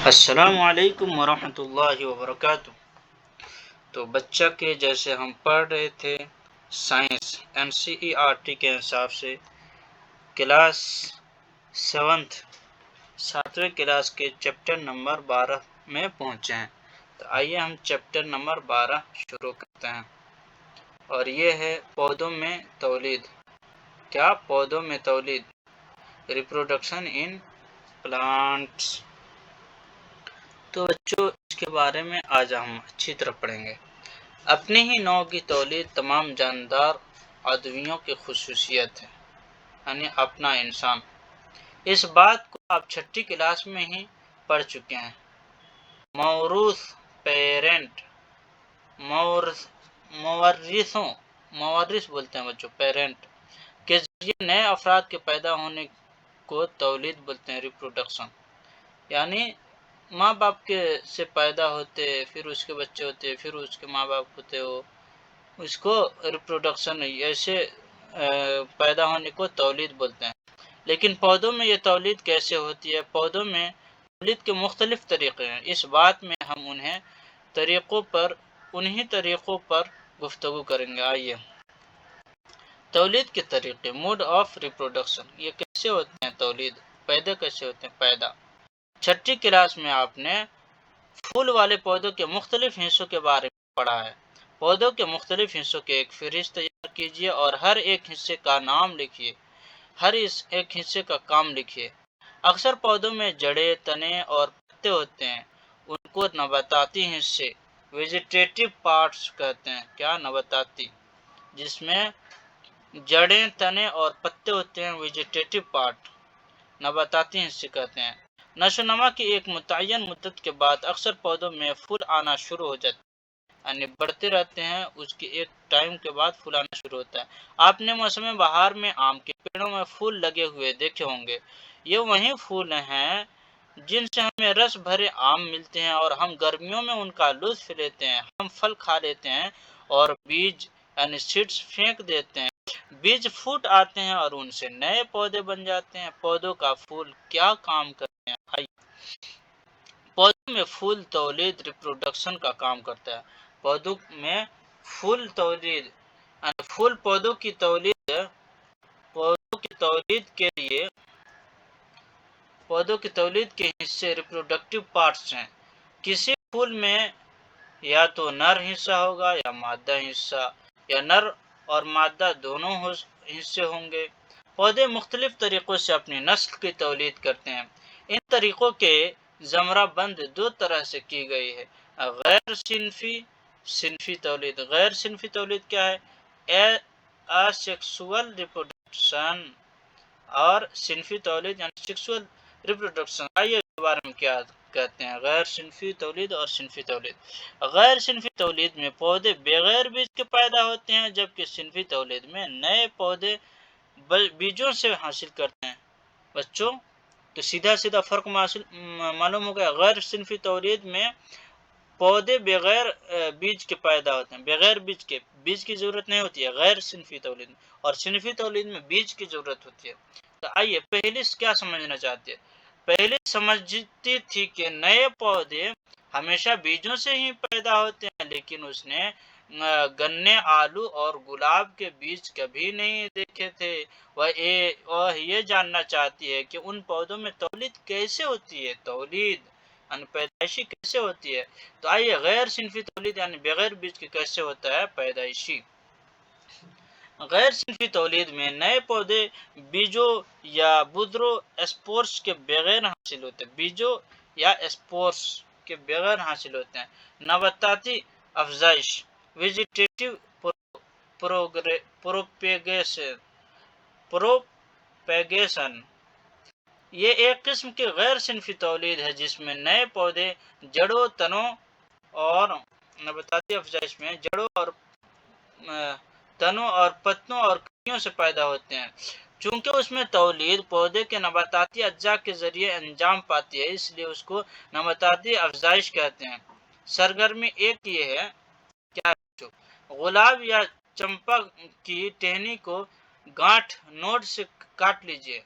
السلام علیکم ورحمۃ اللہ وبرکاتہ۔ تو بچہ کے جیسے ہم پڑھ رہے تھے سائنس NCERT کے حساب سے کلاس 7ویں کلاس کے چیپٹر نمبر 12 میں پہنچے ہیں۔ تو آئیے ہم چیپٹر نمبر 12 شروع کرتے ہیں، اور یہ ہے پودوں میں تولید۔ کیا؟ پودوں میں تولید، ریپروڈکشن ان پلانٹس۔ تو بچوں اس کے بارے میں آج ہم اچھی طرح پڑھیں گے۔ اپنے ہی نوع کی تولید تمام جاندار ادویوں کی خصوصیت ہے، یعنی اپنا انسان۔ اس بات کو آپ 6ٹھی کلاس میں ہی پڑھ چکے ہیں۔ موروث پیرنٹ، مورث بولتے ہیں بچوں، پیرنٹ کے ذریعے نئے افراد کے پیدا ہونے کو تولید بولتے ہیں، ریپروڈکشن۔ یعنی ماں باپ کے سے پیدا ہوتے، پھر اس کے بچے ہوتے، پھر اس کے ماں باپ ہوتے، اس کو ریپروڈکشن ایسے پیدا ہونے کو تولید بولتے ہیں۔ لیکن پودوں میں یہ تولید کیسے ہوتی ہے؟ پودوں میں تولید کے مختلف طریقے ہیں۔ اس بات میں ہم انہی طریقوں پر گفتگو کریں گے۔ آئیے، تولید کے طریقے، موڈ آف ریپروڈکشن، یہ کیسے ہوتے ہیں تولید، پیدا کیسے ہوتے ہیں، پیدا۔ 6ٹھی کلاس میں آپ نے پھول والے پودوں کے مختلف حصوں کے بارے میں پڑھا ہے۔ پودوں کے مختلف حصوں کے ایک فہرست تیار کیجیے اور ہر ایک حصے کا نام لکھیے، ہر ایک حصے کا کام لکھیے۔ اکثر پودوں میں جڑیں، تنے اور پتے ہوتے ہیں، ان کو نباتاتی حصے، ویجیٹیٹو پارٹس کہتے ہیں۔ کیا؟ نباتاتی، جس میں جڑیں، تنے اور پتے ہوتے ہیں، ویجیٹیٹو پارٹ، نباتاتی حصے کہتے ہیں۔ نشو و نما کی ایک متعین مدت کے بعد اکثر پودوں میں پھول آنا شروع ہو جاتے ہیں، یعنی بڑھتے رہتے ہیں، اس کے ایک ٹائم کے بعد پھول آنا شروع ہوتا ہے۔ آپ نے موسم بہار میں آم کے پیڑوں میں پھول لگے ہوئے دیکھے ہوں گے۔ یہ وہی پھول ہیں جن سے ہمیں رس بھرے آم ملتے ہیں، اور ہم گرمیوں میں ان کا لطف لیتے ہیں۔ ہم پھل کھا لیتے ہیں اور بیج یعنی سیڈز پھینک دیتے ہیں، بیج پھوٹ آتے ہیں اور ان سے نئے پودے بن جاتے ہیں۔ پودوں کا پھول کیا کام کرتے ہیں؟ پودوں میں پھول تولید، ریپروڈکشن کا کام کرتا ہے۔ پودوں میں پھول تولید، یعنی پھول پودوں کی تولید کے حصے ریپروڈکٹیو پارٹس ہیں۔ کسی پھول میں یا تو نر حصہ ہوگا یا مادہ حصہ، یا نر اور مادہ دونوں حصے ہوں گے۔ پودے مختلف طریقوں سے اپنی نسل کی تولید کرتے ہیں۔ ان طریقوں کے زمرہ بند 2 طرح سے کی گئی ہے: غیر صنفی تولید۔ غیر صنفی تولید کیا ہے؟ asexual reproduction، اور صنفی تولید یعنی sexual reproduction۔ آئیے اس کے بارے میں کیا کہتے ہیں، غیر صنفی تولید اور صنفی تولید۔ غیر صنفی تولید میں پودے بغیر بیج کے پیدا ہوتے ہیں، جبکہ صنفی تولید میں نئے پودے بیجوں سے حاصل کرتے ہیں۔ بچوں تو سیدھا فرق معلوم ہو گیا۔ غیر صنفی تولید میں پودے بغیر بیج کے پیدا ہوتے ہیں، بغیر بیج کی ضرورت نہیں ہوتی ہے غیر صنفی تولید میں، اور صنفی تولید میں بیج کی ضرورت ہوتی ہے۔ تو آئیے پہلے کیا سمجھنا چاہتے ہیں؟ پہلے سمجھتی تھی کہ نئے پودے ہمیشہ بیجوں سے ہی پیدا ہوتے ہیں، لیکن اس نے گنے، آلو اور گلاب کے بیج کبھی نہیں دیکھے تھے۔ وہ یہ جاننا چاہتی ہے کہ ان پودوں میں تولید کیسے ہوتی ہے، تولید یعنی پیدائشی کیسے ہوتی ہے۔ تو آئیے غیر صنفی تولید یعنی بغیر بیج کے کیسے ہوتا ہے، پیدائشی۔ غیر صنفی تولید میں نئے پودے بیجوں یا بذروں اسپورس کے بغیر حاصل ہوتے ہیں، بیجوں یا اسپورس کے بغیر حاصل ہوتے ہیں۔ نباتاتی افزائش، ویجیٹیٹو پروپیگیشن، یہ ایک قسم کی غیر صنفی تولید ہے جس میں نئے پودے جڑوں، تنوں اور نباتاتی افزائش میں تنوں اور پتوں اور کلیوں سے پیدا ہوتے ہیں۔ چونکہ اس میں تولید پودے کے نباتاتی اجزاء کے ذریعے انجام پاتی ہے، اس لیے اس کو نباتاتی افزائش کہتے ہیں۔ سرگرمی ایک یہ ہے، کیا گلاب یا چمپا کی ٹہنی کو نوڈ سے کاٹ لیجئے،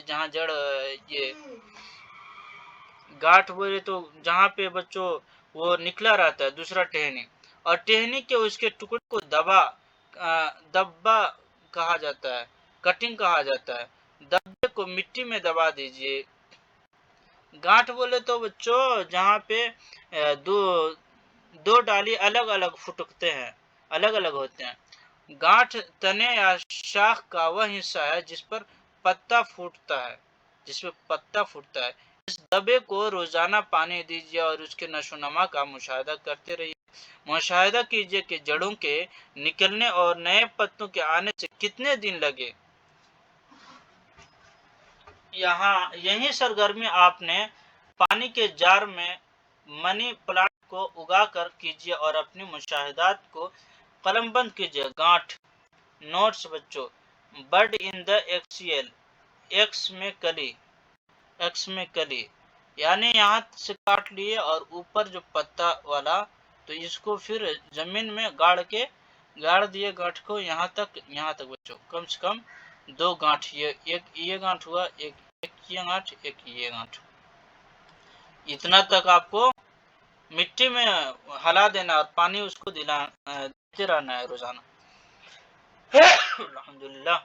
جہاں جڑ गांठ बोले तो जहाँ पे बच्चों वो निकला रहता है, दूसरा टहनी, और टहनी के उसके टुकड़े को दब्बा कहा जाता है, कटिंग कहा जाता है। दब्बे को मिट्टी में दबा दीजिए। गांठ बोले तो बच्चों जहाँ पे दो दो डाली अलग अलग फुटकते हैं, अलग अलग होते हैं। गांठ तने या शाख का वह हिस्सा है जिस पर पत्ता फूटता है, जिसमें पत्ता फूटता है। इस दबे को रोजाना पानी दीजिए और उसके नशोनमा का मुशाहिदा करते रहिए। मुशाहिदा कीजिए कि जड़ों के निकलने और नए पत्तों के आने से कितने दिन लगे। यहाँ यही सरगर्मी आपने पानी के जार में मनी प्लांट को उगा कर कीजिए और अपनी मुशाहिदात को कलमबंद कीजिए। गांठ नोट्स बच्चों, bird in the axial, x में कली, एक्स में कली, यानी यहाँ से काट लिए और ऊपर जो पत्ता वाला, तो इसको फिर जमीन में गाड़ दिए गांठ को, यहाँ तक बच्चों कम से कम दो गांठ, एक ये गांठ हुआ, एक ये गांठ, एक ये गांठ, इतना तक आपको मिट्टी में हला देना और पानी उसको देते रहना है रोजाना। अल्हम्दुलिल्लाह।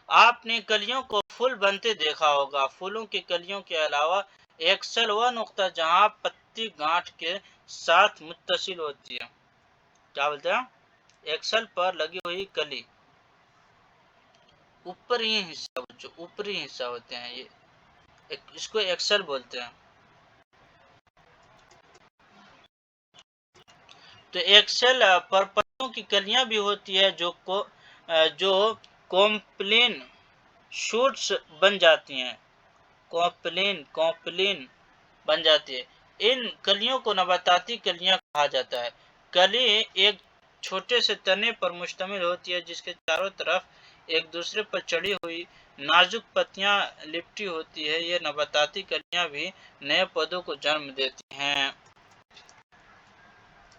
आपने कलियों को फूल बनते देखा होगा। फूलों की कलियों के अलावा एक्सल वह नुक्ता जहां पत्ती गांठ के साथ मुत्तसिल होती है, क्या बोलते हैं, एक्सल पर लगी हुई कली, ऊपरी हिस्सा बच्चों, ऊपरी हिस्सा होते हैं ये, इसको एक्सल बोलते हैं। तो एक्सेल पर पत्तों की कलियां भी होती है जो कॉम्प्लेन शूट्स बन जाती हैं, कॉम्प्लेन बन जाती है। इन कलियों को नबाताती कलियां कहा जाता है। कली एक छोटे से तने पर मुश्तमिल होती है जिसके चारों तरफ एक दूसरे पर चढ़ी हुई नाजुक पत्तियां लिपटी होती है। ये नबाताती कलियां भी नए पौधों को जन्म देती हैं।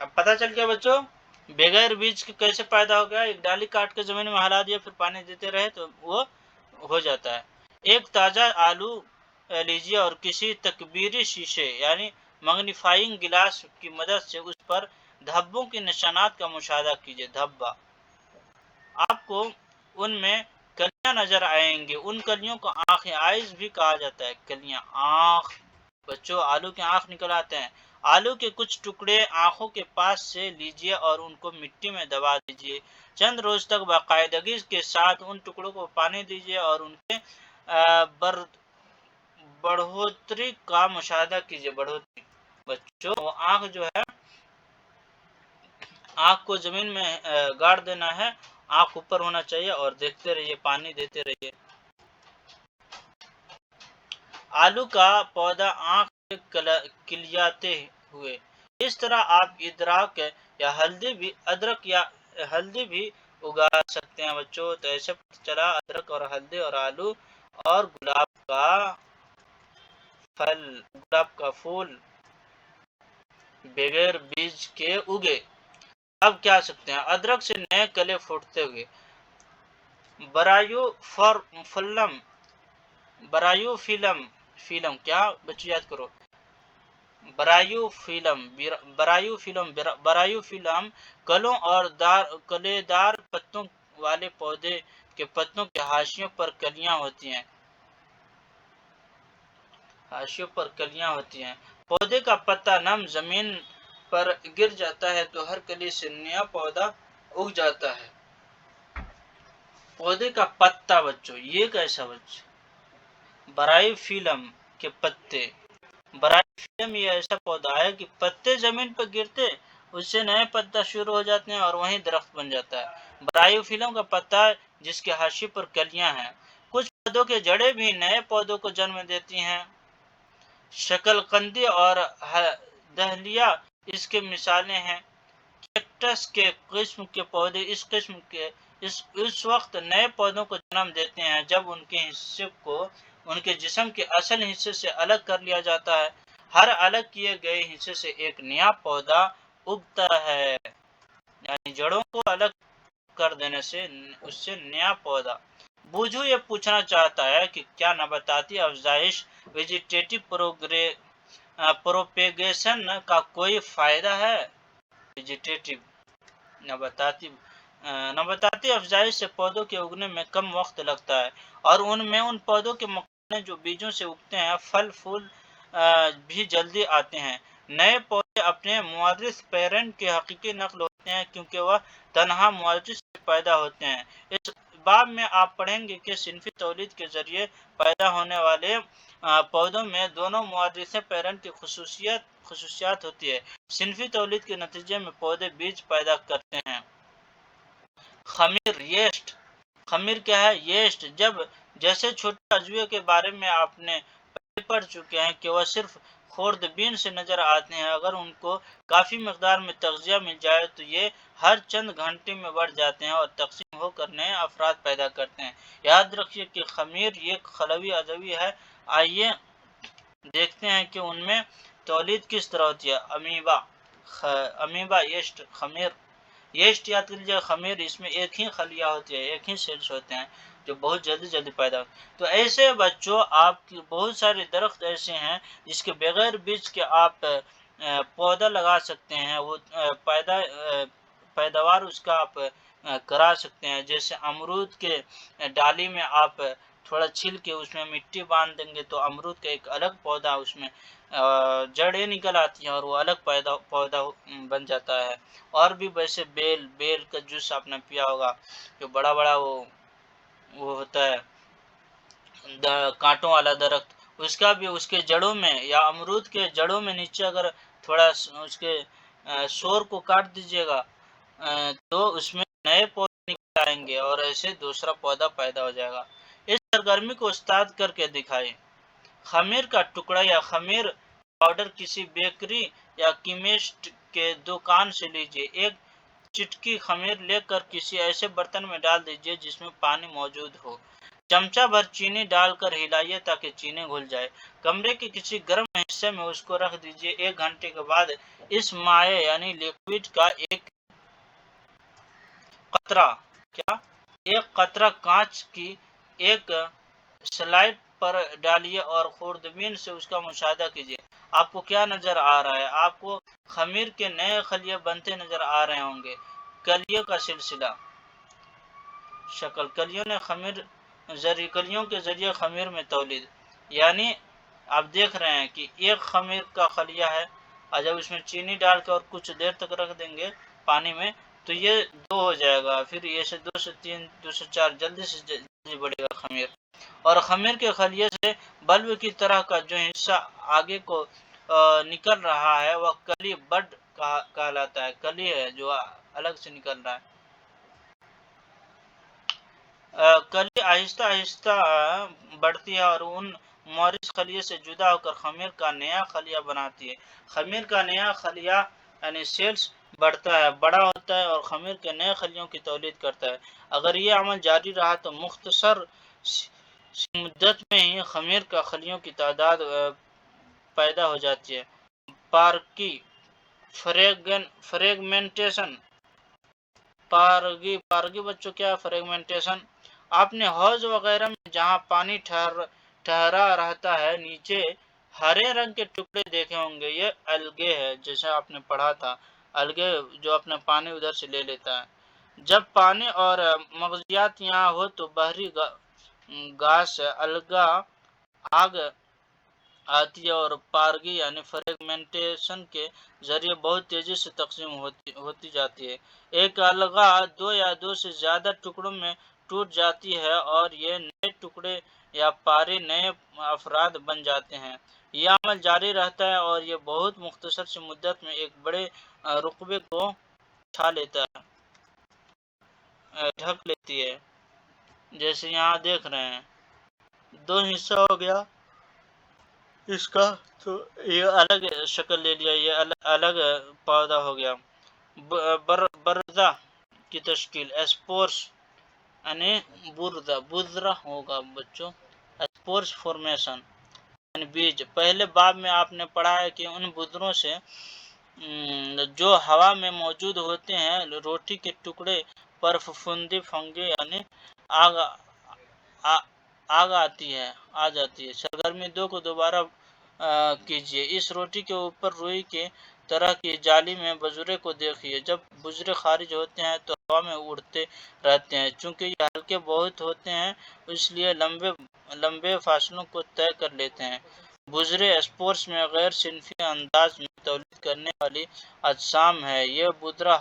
अब पता चल गया बच्चों, बगैर बीज के कैसे पैदा हो गया। एक डाली काट के जमीन में हला दिया, फिर पानी देते रहे तो वो हो जाता है। एक ताजा आलू लीजिए और किसी तकबीरी शीशे यानी मैग्नीफाइंग गिलास की मदद से उस पर धब्बों के निशानात का मुशाहिदा कीजिए। धब्बा, आपको उनमें कलियां नजर आएंगी। उन कलियों को आंखें, आइज भी कहा जाता है। कलियां, आंख बच्चों, आलू के आंख निकल आते हैं। आलू के कुछ टुकड़े आंखों के पास से लीजिए और उनको मिट्टी में दबा दीजिए। चंद रोज तक बाकायदगी के साथ उन टुकड़ों को पानी दीजिए और उनके बढ़ोतरी का मुशाहिदा कीजिए। बढ़ोतरी बच्चों, वो आंख जो है, आंख को जमीन में गाड़ देना है, आंख ऊपर होना चाहिए और देखते रहिए, पानी देते रहिए। आलू का पौधा आंख से किलियाते हुए, इस तरह आप अदरक या हल्दी भी उगा सकते हैं बच्चों। तो ऐसे पता चला अदरक और हल्दी और आलू और गुलाब का फूल बगैर बीज के उगे। अब क्या सकते हैं, अदरक से नए कले फूटते हुए। बरायू फिलम क्या बच्चों याद करो, बरायू फिलम कलों और कलेदार पत्तों वाले पौधे के पत्तों के हाशियों पर कलियां होती हैं, हाशियों पर कलियां होती हैं। पौधे का पत्ता नम जमीन पर गिर जाता है तो हर कली से नया पौधा उग जाता है। पौधे का पत्ता बच्चों, ये कैसा बच्चों, बराई फिल्म के पत्ते, बराई फिल्म ये ऐसा पौधा है कि पत्ते जमीन पर गिरते, उससे नए पत्ता शुरू हो जाते हैं और वहीं दरख्त बन जाता है। बराई फिल्म का पत्ता जिसके हाशिए पर कलियां हैं। कुछ पौधों के जड़ें भी नए पौधों को जन्म देती हैं। शकलकंदी और दहलिया इसके मिसालें हैं। कैक्टस के किस्म के पौधे इस किस्म के इस वक्त नए पौधों को जन्म देते हैं जब उनके हिस्से को उनके जिस्म के असल हिस्से से अलग कर लिया जाता है। हर अलग किए गए हिस्से से एक नया पौधा उगता है, यानी जड़ों को अलग कर देने से उससे नया पौधा। बूझू ये पूछना चाहता है कि क्या नबाताती अफजाइश वेजिटेटिव प्रोपेगेशन का कोई फायदा है? वेजिटेटिव नबाताती अफजाई से पौधों के उगने में कम वक्त लगता है और उन पौधों के मुकाबले जो बीजों से उगते हैं फल फूल भी जल्दी आते हैं। नए पौधे अपने मुआरिस पेरेंट के हकीकी नस्ल होते हैं क्योंकि वह तनहा मुआरिस से पैदा होते हैं। इस बाब में आप पढ़ेंगे कि सिनफी तौलीद के जरिए पैदा होने वाले पौधों में दोनों मुआरिस पेरेंट की खसूसियात होती है। सिनफी तौलीद के नतीजे में पौधे बीज पैदा करते हैं। खमीर येस्ट, खमीर क्या है? येस्ट जब जैसे छोटे अजूबे के बारे में आपने पहले पढ़ चुके हैं कि वह सिर्फ खुर्दबीन से नजर आते हैं। अगर उनको काफ़ी मकदार में तग़ज़िया मिल जाए तो ये हर चंद घंटे में बढ़ जाते हैं और तकसीम होकर नए अफराद पैदा करते हैं। याद रखिए कि खमीर ये खलवी अजवी है। आइए देखते हैं कि उनमें तौलीद किस तरह होती है। अमीबा येस्ट खमीर, येस्ट याद कर लीजिए, खमीर इसमें एक ही खलिया होती है, एक ही सेल्स होते हैं जो बहुत जल्दी पैदा होते हैं। तो ऐसे बच्चों आपकी बहुत सारे दरख्त ऐसे हैं जिसके बगैर बीज के आप पौधा लगा सकते हैं, वो पैदावार उसका आप करा सकते हैं। जैसे अमरूद के डाली में आप थोड़ा छिल के उसमें मिट्टी बांध देंगे तो अमरूद का एक अलग पौधा उसमें जड़ें निकल आती हैं और वो अलग पौधा बन जाता है। और भी वैसे बेल का जूस आपने पिया होगा, जो बड़ा बड़ा वो होता है कांटों वाला दरख्त, उसका भी उसके जड़ों में या अमरूद के जड़ों में नीचे अगर थोड़ा उसके शोर को काट दीजिएगा तो उसमें नए पौधे निकल आएंगे और ऐसे दूसरा पौधा पैदा हो जाएगा। इस सरगर्मी को उस्ताद करके दिखाएं। खमीर का टुकड़ा या खमीर पाउडर किसी बेकरी या केमिस्ट के दुकान से लीजिए। एक चिटकी खमीर लेकर किसी ऐसे बर्तन में डाल दीजिए जिसमें पानी मौजूद हो। चमचा भर चीनी डालकर हिलाइए ताकि चीनी घुल जाए। कमरे के किसी गर्म हिस्से में उसको रख दीजिए। 1 घंटे के बाद इस माए यानी लिक्विड का एक कतरा कांच की एक स्लाइड पर डालिए और खुर्दबीन से उसका मुशाहिदा कीजिए। आपको क्या नजर आ रहा है? आपको खमीर के नए खलिये बनते नजर आ रहे होंगे। कलियों का सिलसिला शक्ल, कलियों के जरिए खमीर में तौलीद, यानी आप देख रहे हैं कि एक खमीर का खलिया है और जब उसमें चीनी डालकर और कुछ देर तक रख देंगे पानी में तो ये 2 हो जाएगा, फिर ये से 2 से 3, 2 से 4, जल्दी से जल्दी बढ़ेगा खमीर। और खमीर के खलिये से बल्ब की तरह का जो हिस्सा आगे को निकल रहा है वह कली बड कहलाता है। कली है जो अलग से निकल रहा है। कली आहिस्ता आहिस्ता बढ़ती है और उन मॉरिस खलिये से जुदा होकर खमीर का नया खलिया बनाती है। खमीर का नया खलिया यानी सेल्स बढ़ता है, बड़ा होता है और खमीर के नए खलियों की तौलीद करता है। अगर ये अमल जारी रहा तो मुख्तसर मुद्दत में ही खमीर का खलियों की तादाद पैदा हो जाती है। पार्गी फ्रेगमेंटेशन, पारगी बच्चों क्या फ्रेगमेंटेशन? आपने हौज वगैरह में जहाँ पानी ठहरा रहता है नीचे हरे रंग के टुकड़े देखे होंगे, ये अलगे है। जैसे आपने पढ़ा था अलगे जो अपना पानी उधर से ले लेता है। जब पानी और मगजियात यहाँ हो तो बहरी घास अलगा आग आती है और पारगी यानी फ्रेगमेंटेशन के जरिए बहुत तेजी से तकसीम होती जाती है। एक अलगा 2 या 2 से ज़्यादा टुकड़ों में टूट जाती है और ये नए टुकड़े या पारे नए अफराद बन जाते हैं। यह अमल जारी रहता है और ये बहुत मुख्तसर सी मुद्दत में एक बड़े रुकबे को छा लेता है, ढक लेती है। जैसे यहाँ देख रहे हैं 2 हिस्सा हो गया इसका, तो ये अलग शक्ल ले लिया, ये अलग पौधा हो गया। बरदा की तश्कील स्पोर्स यानी बुर्रा होगा बच्चों। स्पोर्स फॉर्मेशन यानी बीज। पहले बाब में आपने पढ़ा है कि उन बुदरों से जो हवा में मौजूद होते हैं रोटी के टुकड़े पर फफूंदी फंगे यानी आग आ जाती है। सरगर्मी 2 को दोबारा کیجیے۔ اس روٹی کے اوپر روئی کی طرح کی جالی میں بذرے کو دیکھیے۔ جب بذرے خارج ہوتے ہیں تو ہوا میں اڑتے رہتے ہیں۔ چونکہ یہ ہلکے بہت ہوتے ہیں اس لیے لمبے فاصلوں کو طے کر لیتے ہیں۔ بذرے اسپورس میں غیر صنفی انداز میں تولید کرنے والی اجسام ہے۔ یہ بودرہ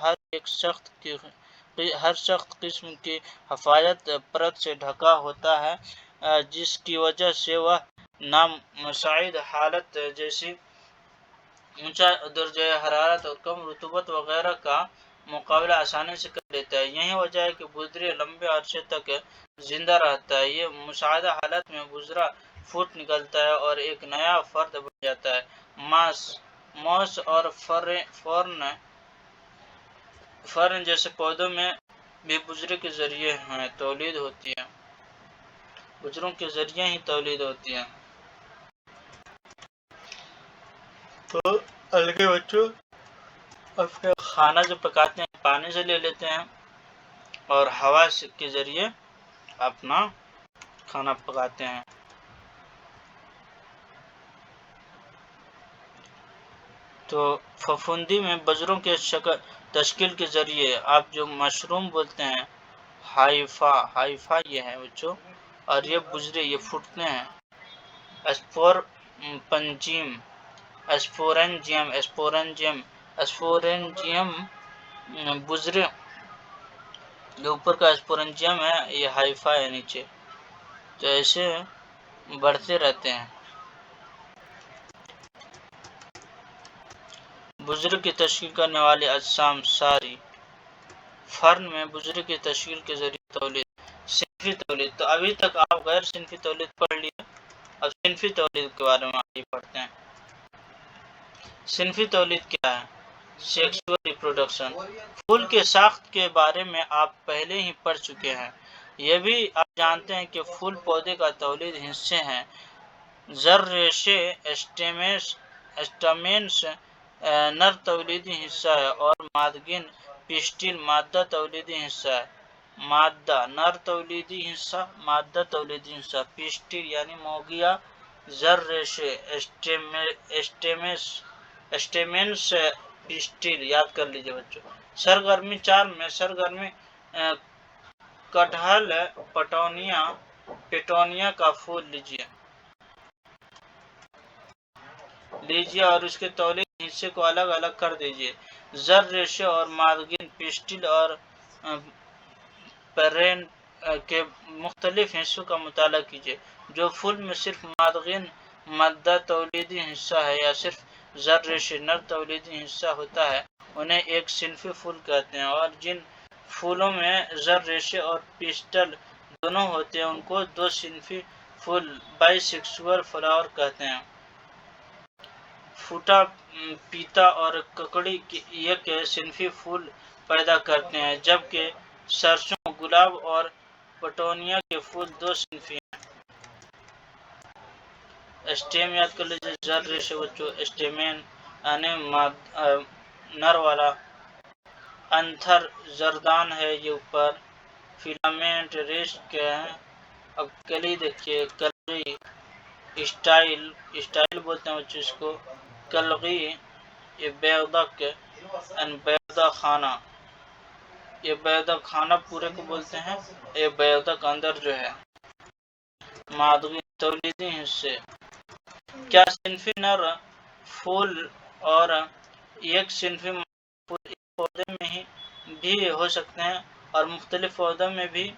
ہر سخت قسم کی حفاظت پرت سے ڈھکا ہوتا ہے جس کی وجہ سے وہ نامساعد حالات جیسے اونچا درجہ حرارت اور کم رطوبت وغیرہ کا مقابلہ آسانی سے کر لیتا ہے۔ یہی وجہ ہے کہ بذرے لمبے عرصے تک زندہ رہتا ہے۔ یہ مساعدہ حالت میں بذرہ پھوٹ نکلتا ہے اور ایک نیا فرد بن جاتا ہے۔ موس اور فرن جیسے پودوں میں بھی بذرے کے ذریعے تولید ہوتی ہے۔ بذروں کے ذریعے ہی تولید ہوتی ہے۔ تو الگے بچوں اپنا کھانا جو پکاتے ہیں پانی سے لے لیتے ہیں اور ہوا کے ذریعے اپنا کھانا پکاتے ہیں۔ تو پھپھوندی میں بذروں کے تشکیل کے ذریعے آپ جو مشروم بولتے ہیں ہائفا یہ ہے بچوں، اور یہ بذرے یہ پھوٹتے ہیں۔ اسپورنجیم بذرے جو اوپر کا اسپورنجیم ہے یہ ہائفا ہے نیچے، تو ایسے بڑھتے رہتے ہیں۔ بذرے کی تشکیل کرنے والی اجسام ساری۔ فرن میں بذرے کی تشکیل کے ذریعے تولید۔ صنفی تولید، تو ابھی تک آپ غیر صنفی تولید پڑھ لیے، اب صنفی تولید کے بارے میں آگے پڑھتے ہیں۔ صنفی تولید کیا ہے؟ Sexual reproduction. پھول کے ساخت کے بارے میں آپ پہلے ہی پڑھ چکے ہیں۔ یہ بھی آپ جانتے ہیں کہ پھول پودے کا تولید حصے ہیں۔ زر ریشے اسٹامنس نر تولیدی حصہ ہے اور مادگن پسٹل مادہ تولیدی حصہ ہے۔ نر تولیدی حصہ، مادہ تولیدی حصہ۔ پسٹل یعنی موگیا، زر ریشے اسٹیمنس پسٹل یاد کر لیجئے بچوں۔ سرگرمی 4 میں سرگرمی کٹہل پیٹونیا کا پھول لیجئے اور اس کے تولیدی حصے کو الگ الگ کر دیجئے۔ زر ریشے اور مادگن پسٹل اور پیرین کے مختلف حصوں کا مطالعہ کیجئے۔ جو پھول میں صرف مادگن مادہ تولیدی حصہ ہے یا صرف زر ریشے نر تولیدی حصہ ہوتا ہے انہیں ایک صنفی پھول کہتے ہیں، اور جن پھولوں میں زر ریشے اور پسٹل دونوں ہوتے ہیں ان کو دو صنفی پھول بائی سیکسول فلاور کہتے ہیں۔ پھوٹا، پیتا اور ککڑی ایک صنفی پھول پیدا کرتے ہیں، جبکہ سرسوں، گلاب اور پٹونیا کے پھول دو صنفی ہیں۔ اسٹیم یاد کر لیجیے، زر ریشے بچوں، اسٹیمن یعنی نر والا، انتھر زردان ہے یہ اوپر، فیلامنٹ ریش کے ہیں، اب کلی دیکھیے، کلغی، اسٹائل بولتے ہیں بچوں اس کو، کلغی، یہ بیودک بیودہ خانہ، یہ بیودہ خانہ پورے کو بولتے ہیں، یہ بیودک اندر جو ہے۔ مادگی تولیدی حصے، کیا صنفی نر پھول اور ایک صنفی پھول ایک پودے میں ہی بھی ہو سکتے ہیں اور مختلف پودوں میں بھی؟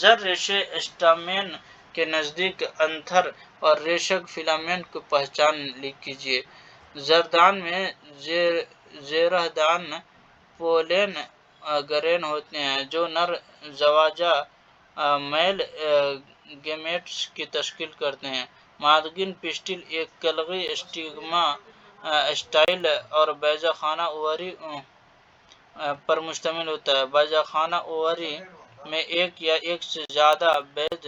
زر ریشے اسٹامن کے نزدیک انتھر اور ریشک فیلامنٹ کو پہچان کیجیے۔ زردان میں زیرہدان پولن گرین ہوتے ہیں جو نر زواجہ میل گیمیٹس کی تشکیل کرتے ہیں۔ مادگن پسٹل ایک کلغی اسٹگما اسٹائل اور بیضہ خانہ اووری پر مشتمل ہوتا ہے۔ بیضہ خانہ اووری میں ایک یا ایک سے زیادہ بیض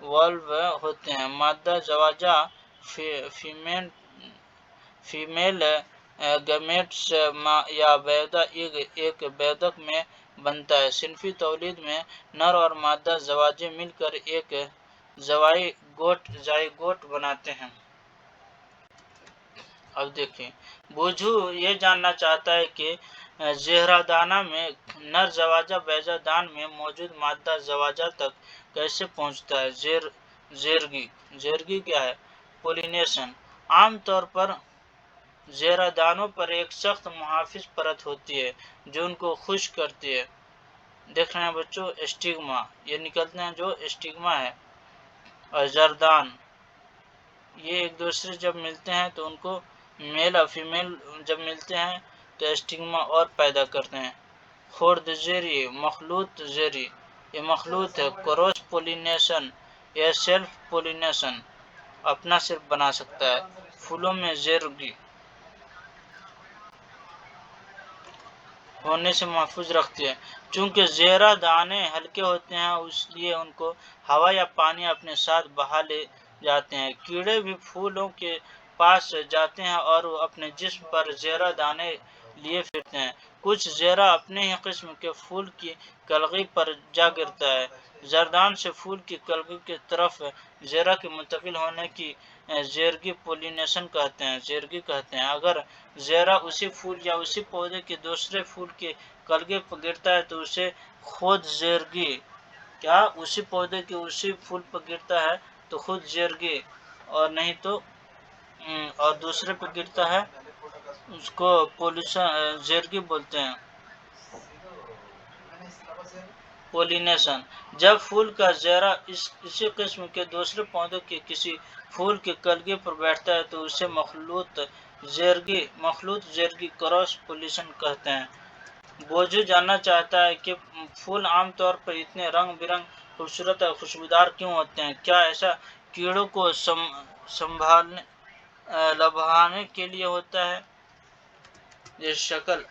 والو ہوتے ہیں۔ مادہ زواجہ فیمیل گیمیٹس یا بیضہ ایک بیودک میں بنتا ہے۔ صنفی تولید میں نر اور مادہ زواجے مل کر ایک زائگوٹ بناتے ہیں۔ अब देखिए, बुझू ये जानना चाहता है कि ज़ेहरादाना में नर जवाजा बैजादान में मौजूद मादा जवाजा तक कैसे पहुंचता है। जेरगी जेरगी क्या है? पोलिनेशन। आमतौर पर ज़ेहरादानों पर एक सख्त मुहाफिज परत होती है जो उनको खुश्क करती है। देख रहे हैं बच्चों, स्टिग्मा, ये निकलते हैं जो स्टिग्मा है। और जरदान, ये एक दूसरे जब मिलते हैं तो उनको मेल और फीमेल जब मिलते हैं तो स्टिग्मा और पैदा करते हैं। खुर्द जेरी, मखलूत जेरी, ये मखलूत है। क्रॉस पोलिनेशन, यह सेल्फ पोलिनेशन, अपना सिर्फ बना सकता है। फूलों में जेरगी होने से महफूज रखती है। चूंकि ज़ेरा दाने हल्के होते हैं इसलिए उनको हवा या पानी अपने साथ बहा ले जाते हैं। कीड़े भी फूलों के पास जाते हैं और वो अपने जिस्म पर ज़ेरा दाने लिए फिरते हैं। कुछ ज़ेरा अपने ही किस्म के फूल की कलगी पर जा गिरता है। जरदान से फूल की कलगी की तरफ ज़ेरा के मुंतकिल होने की जेरगी पोलिनेशन कहते हैं, जेरगी कहते हैं। अगर ज़ेरा उसी फूल या उसी पौधे के दूसरे फूल के कलगे पर गिरता है तो उसे खुद जेरगी, क्या उसी पौधे के उसी फूल पर गिरता है तो खुद जेरगी, और नहीं तो और दूसरे पर गिरता है उसको पोलिशन जेरगी बोलते हैं, पोलिनेशन। जब फूल का ज़ेरा इसी किस्म के दूसरे पौधे के किसी फूल के कलगे पर बैठता है तो उसे मखलूत जेरगी क्रॉस पोलिनेशन कहते हैं। बोझू जानना चाहता है कि फूल आमतौर पर इतने रंग बिरंग खूबसूरत और खुशबूदार क्यों होते हैं। क्या ऐसा कीड़ों को संभालने लभाने के लिए होता है। ये शक्ल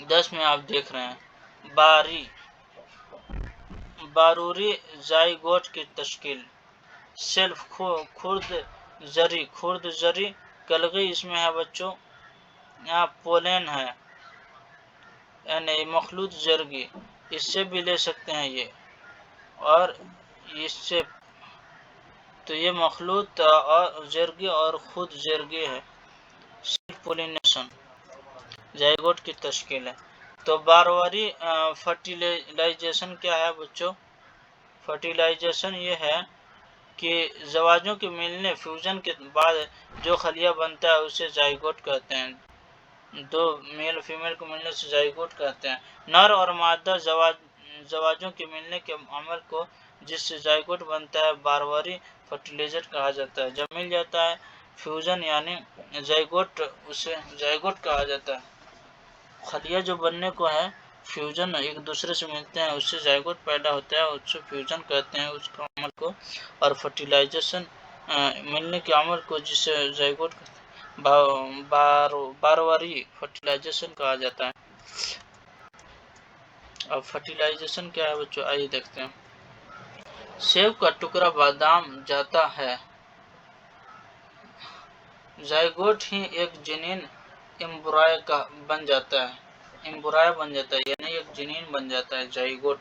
10 में आप देख रहे हैं। बारूरी जाइगोट की तश्कील। सेल्फ खुर्द जरी कलगी इसमें है बच्चों। यहाँ पोलेन है यानी मखलूत जरगी, इससे भी ले सकते हैं ये, और इससे तो ये मखलूत और जरगी और खुद जरगी है। सेल्फ पोलिनेशन जाइगोट की तश्कील है। तो बारवारी फर्टिलाइजेशन क्या है बच्चों? फर्टिलाइजेशन ये है कि जवाजों के मिलने फ्यूजन के बाद जो खलिया बनता है उसे जाइगोट कहते हैं। दो मेल फीमेल को मिलने से जाइगोट कहते हैं। नर और मादा जवाजों के मिलने के अमल को जिससे जाइगोट बनता है बारवारी फर्टिलाइजर कहा जाता है। जब मिल जाता है फ्यूजन यानी जाइगोट, उसे जाइगोट कहा जाता है। खलिया जो बनने को है फ्यूजन, एक दूसरे से मिलते हैं उससे जाइगोट पैदा होता है, उससे फ्यूजन कहते हैं उसका अमल को। और फर्टिलाइजेशन मिलने के अमल को जिससे जाइगोट बारवारी फर्टिलाइजेशन कहा जाता है। अब फर्टिलाइजेशन क्या है बच्चों, आइए देखते हैं। सेब का टुकड़ा बादाम जाता है, जाइगोट ही एक जनीन एम्ब्रॉय का बन जाता है, एम्ब्रॉय बन जाता है यानी एक जनीन बन जाता है जाइगोट।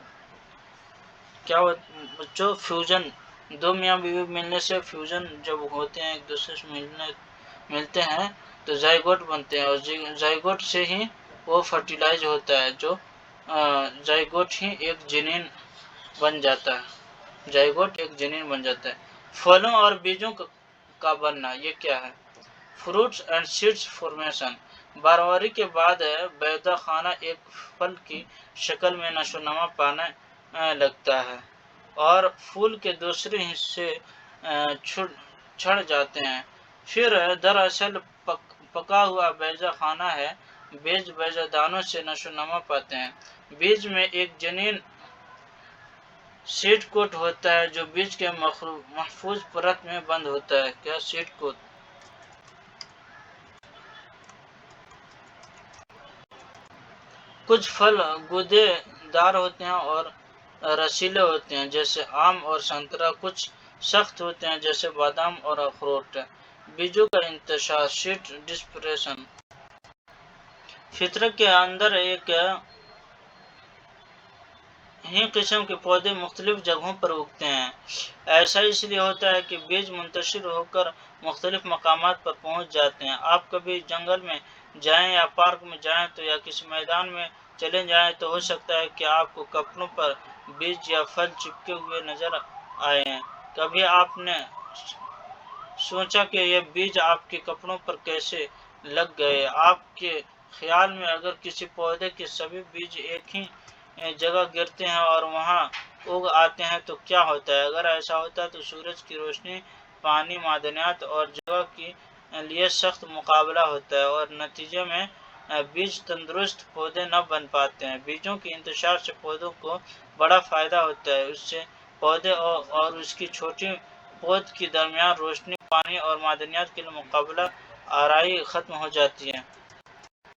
क्या बच्चों? फ्यूजन, दो मियाँ बीवी मिलने से फ्यूजन जब होते हैं एक दूसरे से मिलते हैं तो जाइगोट बनते हैं, और जाइगोट से ही वो फर्टिलाइज होता है, जो जाइगोट ही एक जनीन बन जाता है, जाइगोट एक जनीन बन जाता है। फलों और बीजों का बनना, ये क्या है? Fruits and seeds formation. बारहवीं के बाद बैदा खाना एक फल की शक्ल में नशोनुमा पाने लगता है और फूल के दूसरे हिस्से छड़ जाते हैं। फिर दरअसल पका हुआ बैजा खाना है। बीज बैजादानों से नशोनुमा पाते हैं। बीज में एक जनीन सीड कोट होता है जो बीज के महफूज परत में बंद होता है। क्या सीड कोट? कुछ फल गूदेदार होते हैं और रसीले होते हैं जैसे आम और संतरा। कुछ सख्त होते हैं जैसे बादाम और अखरोट। बीजों का इंतशार, सीड डिस्पर्शन। फितरत के अंदर एक ہی قسم کے پودے مختلف جگہوں پر اگتے ہیں۔ ایسا اس لیے ہوتا ہے کہ بیج منتشر ہو کر مختلف مقامات پر پہنچ جاتے ہیں۔ آپ کبھی جنگل میں جائیں یا پارک میں جائیں تو یا کسی میدان میں چلے جائیں تو ہو سکتا ہے کہ آپ کو کپڑوں پر بیج یا پھل چپکے ہوئے نظر آئے ہیں۔ کبھی آپ نے سوچا کہ یہ بیج آپ کے کپڑوں پر کیسے لگ گئے؟ آپ کے خیال میں اگر کسی پودے کے سبھی بیج ایک ہی جگہ گرتے ہیں اور وہاں اگ آتے ہیں تو کیا ہوتا ہے؟ اگر ایسا ہوتا ہے تو سورج کی روشنی، پانی، معدنیات اور جگہ کے لیے سخت مقابلہ ہوتا ہے اور نتیجے میں بیج تندرست پودے نہ بن پاتے ہیں۔ بیجوں کے انتشار سے پودوں کو بڑا فائدہ ہوتا ہے۔ اس سے پودے اور اس کی چھوٹی پود کے درمیان روشنی، پانی اور معدنیات کے لیے مقابلہ آرائی ختم ہو جاتی ہے۔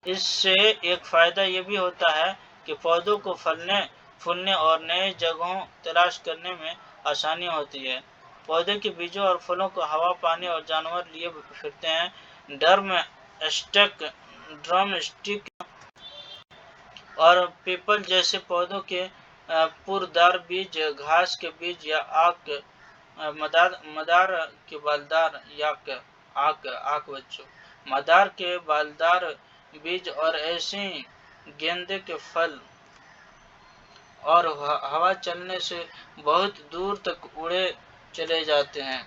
اس سے ایک فائدہ یہ بھی ہوتا ہے کہ پودوں کو پھولنے اور نئے جگہوں تلاش کرنے میں آسانی ہوتی ہے۔ پودے کے بیجوں اور پھلوں کو ہوا، پانی اور جانور لیے پھرتے ہیں۔ ڈرم اسٹک اور پیپل جیسے پودوں کے پوردار بیج گھاس کے بیج یا مدار کے بالدار بیج اور ایسے گیندے کے پھل اور ہوا چلنے سے بہت دور تک اڑے چلے جاتے ہیں۔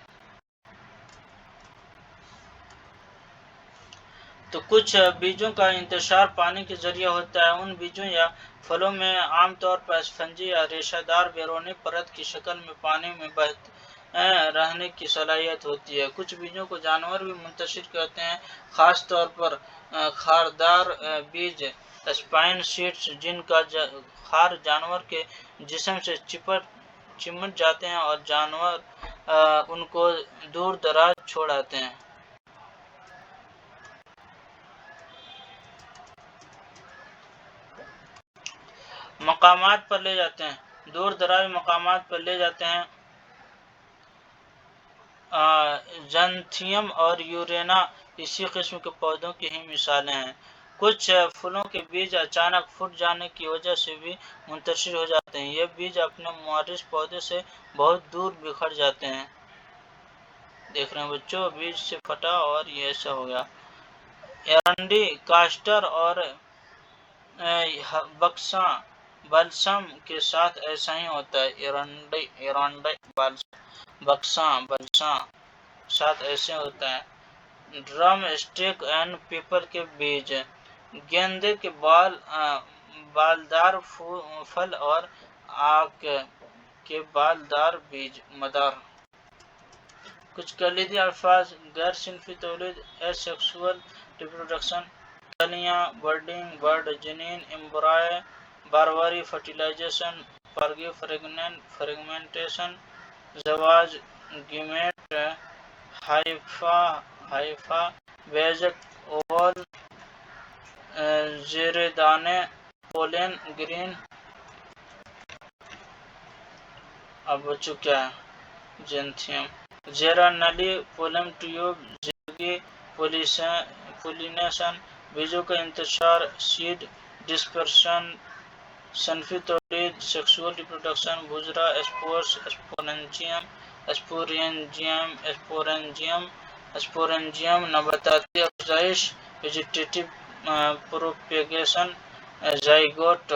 تو کچھ بیجوں کا انتشار پانی کے ذریعے ہوتا ہے۔ ان بیجوں یا پھلوں میں عام طور پر اسفنجی یا ریشہ دار بیرونی پرت کی شکل میں پانی میں بہتے رہنے کی صلاحیت ہوتی ہے۔ کچھ بیجوں کو جانور بھی منتشر کرتے ہیں، خاص طور پر خاردار بیج اسپائن سیڈز، جن کا خار جانور کے جسم سے چمٹ جاتے ہیں اور جانور ان کو دور دراز چھوڑ آتے ہیں۔ مقامات پر لے جاتے ہیں، دور دراز مقامات پر لے جاتے ہیں۔ زنتھیم اور یورینا اسی قسم کے پودوں کی ہی مثالیں ہیں۔ کچھ پھولوں کے بیج اچانک پھٹ جانے کی وجہ سے بھی منتشر ہو جاتے ہیں۔ یہ بیج اپنے موارث پودے سے بہت دور بکھر جاتے ہیں۔ دیکھ رہے ہیں بچوں، بیج سے پھٹا اور یہ ایسا ہو گیا۔ ایرنڈی کاسٹر اور بلسم کے ساتھ ایسا ہی ہوتا ہے۔ ایرنڈی بلسم ساتھ ایسے ہوتا ہے۔ ڈرم اسٹک اینڈ پیپل کے بیج، گیندے کے بالدار پھل اور آک کے بالدار بیج مدار۔ کچھ کلیدی الفاظ: غیر صنفی تولید، ایسیکسول ریپروڈکشن، کلیاں، برڈنگ، برڈ جنین، ایمبرائے، باروری، فرٹیلائزیشن، فریگمنٹیشن، زواج، گیمیٹ، ہائفا، بیجک، اوول، زیر دانے، پولن گرین۔ اب بچوں کیا ہے؟ زینتھیم، زیرہ نلی، پولم ٹیوب، زندگی، پولینیشن، بیجوں کا انتشار، سیڈ ڈسپرشن، صنفی تولید، سیکسول ریپروڈکشن، بذرہ، اسپورس، اسپورینجیم، نباتاتی افزائش، ویجیٹیٹیو پروپیگیشن، زائگوٹ۔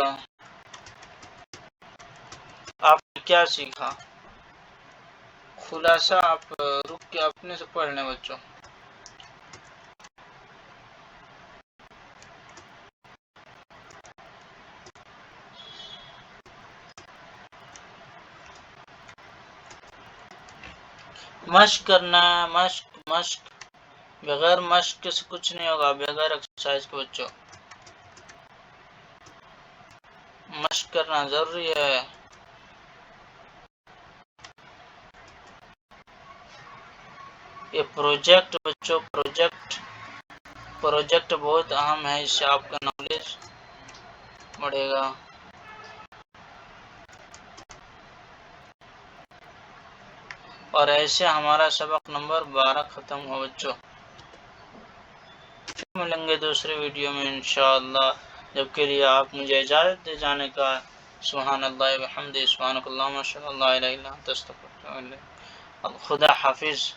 آپ نے کیا سیکھا؟ خلاصہ آپ رک کے اپنے سے پڑھ لیں بچوں۔ مشق کرنا ہے، مشق بغیر مشق سے کچھ نہیں ہوگا، بغیر ایکسرسائز کے بچوں مشق کرنا ضروری ہے۔ یہ پروجیکٹ بچوں، پروجیکٹ بہت اہم ہے، اس سے آپ کا نالج بڑھے گا۔ اور ایسے ہمارا سبق نمبر 12 ختم ہوا بچوں۔ پھر ملیں گے دوسرے ویڈیو میں انشاءاللہ، جب کے لیے آپ مجھے اجازت دے جانے کا سبحان اللہ وبحمدہ، سبحانک اللہم اشہد ان لا الہ الا انت استغفرک و اتوب الیک۔ خدا حافظ۔